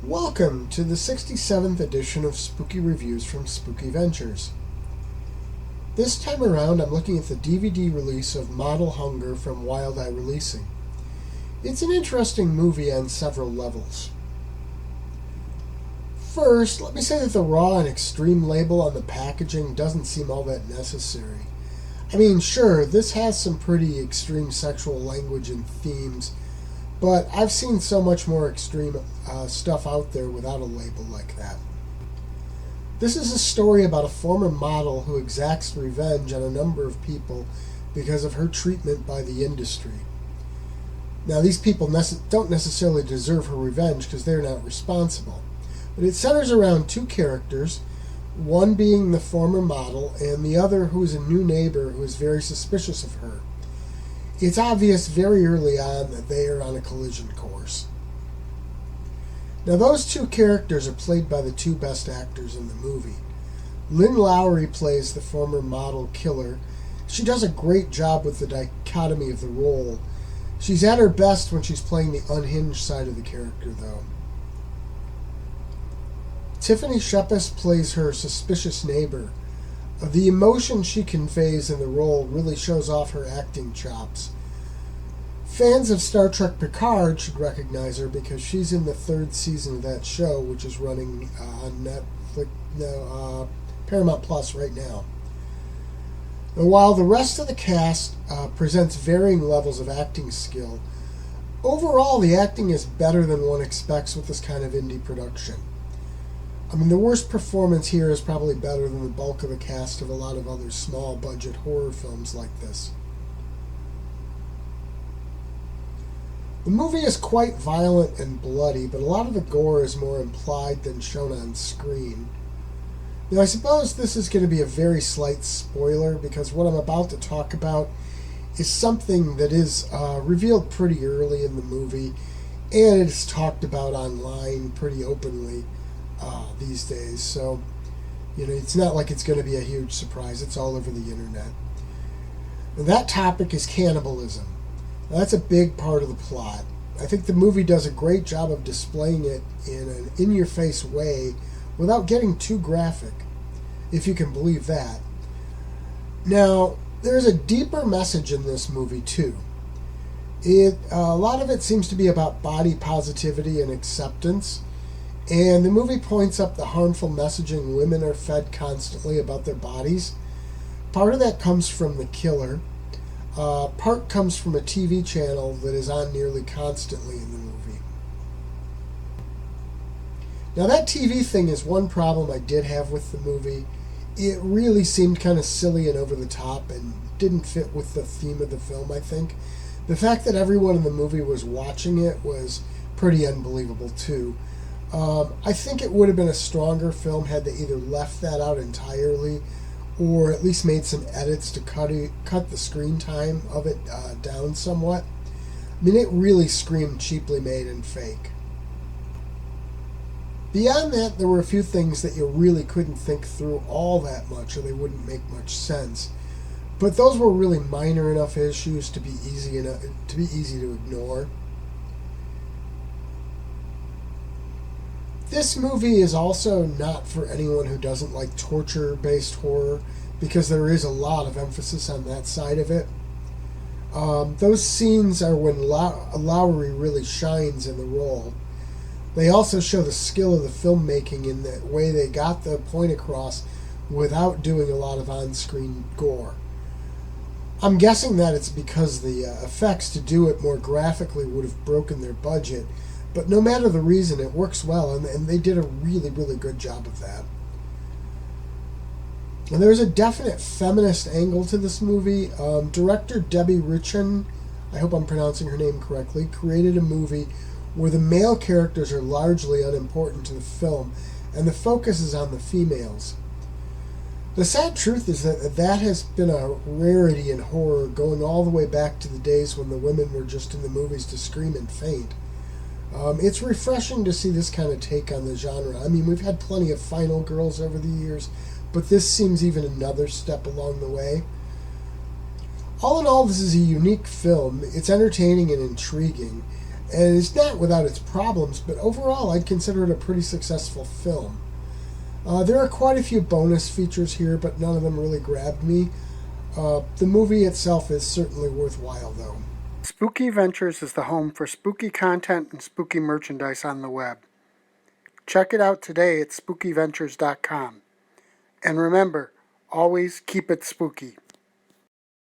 Welcome to the 67th edition of Spooky Reviews from Spooky Ventures. This time around, I'm looking at the DVD release of Model Hunger from Wild Eye Releasing. It's an interesting movie on several levels. First, let me say that the raw and extreme label on the packaging doesn't seem all that necessary. I mean, sure, this has some pretty extreme sexual language and themes, but I've seen so much more extreme stuff out there without a label like that. This is a story about a former model who exacts revenge on a number of people because of her treatment by the industry. Now, these people don't necessarily deserve her revenge because they're not responsible. But it centers around two characters, one being the former model and the other who is a new neighbor who is very suspicious of her. It's obvious very early on that they are on a collision course. Now, those two characters are played by the two best actors in the movie. Lynn Lowry plays the former model killer. She does a great job with the dichotomy of the role. She's at her best when she's playing the unhinged side of the character, though. Tiffany Shepis plays her suspicious neighbor. The emotion she conveys in the role really shows off her acting chops. Fans of Star Trek Picard should recognize her because she's in the third season of that show, which is running on Paramount Plus right now. And while the rest of the cast presents varying levels of acting skill, overall the acting is better than one expects with this kind of indie production. I mean, the worst performance here is probably better than the bulk of the cast of a lot of other small-budget horror films like this. The movie is quite violent and bloody, but a lot of the gore is more implied than shown on screen. Now, I suppose this is going to be a very slight spoiler, because what I'm about to talk about is something that is revealed pretty early in the movie, and it's talked about online pretty openly these days, so it's not like it's going to be a huge surprise. It's all over the internet. And that topic is cannibalism. Now, that's a big part of the plot. I think the movie does a great job of displaying it in an in-your-face way without getting too graphic, if you can believe that. Now, there's a deeper message in this movie too. A lot of it seems to be about body positivity and acceptance. And the movie points up the harmful messaging women are fed constantly about their bodies. Part of that comes from the killer. Part comes from a TV channel that is on nearly constantly in the movie. Now, that TV thing is one problem I did have with the movie. It really seemed kind of silly and over the top and didn't fit with the theme of the film, I think. The fact that everyone in the movie was watching it was pretty unbelievable, too. I think it would have been a stronger film had they either left that out entirely or at least made some edits to cut the screen time of it down somewhat. I mean, it really screamed cheaply made and fake. Beyond that, there were a few things that you really couldn't think through all that much or they wouldn't make much sense. But those were really minor enough issues to be easy to ignore. This movie is also not for anyone who doesn't like torture-based horror, because there is a lot of emphasis on that side of it. Those scenes are when Lowry really shines in the role. They also show the skill of the filmmaking in the way they got the point across without doing a lot of on-screen gore. I'm guessing that it's because the effects to do it more graphically would have broken their budget. But no matter the reason, it works well, and they did a really, really good job of that. And there's a definite feminist angle to this movie. Director Debbie Richan, I hope I'm pronouncing her name correctly, created a movie where the male characters are largely unimportant to the film, and the focus is on the females. The sad truth is that has been a rarity in horror, going all the way back to the days when the women were just in the movies to scream and faint. It's refreshing to see this kind of take on the genre. I mean, we've had plenty of final girls over the years, but this seems even another step along the way. All in all, this is a unique film. It's entertaining and intriguing, And it's not without its problems, but overall I'd consider it a pretty successful film. There are quite a few bonus features here, but none of them really grabbed me. The movie itself is certainly worthwhile, though. Spooky Ventures is the home for spooky content and spooky merchandise on the web. Check it out today at spookyventures.com. And remember, always keep it spooky.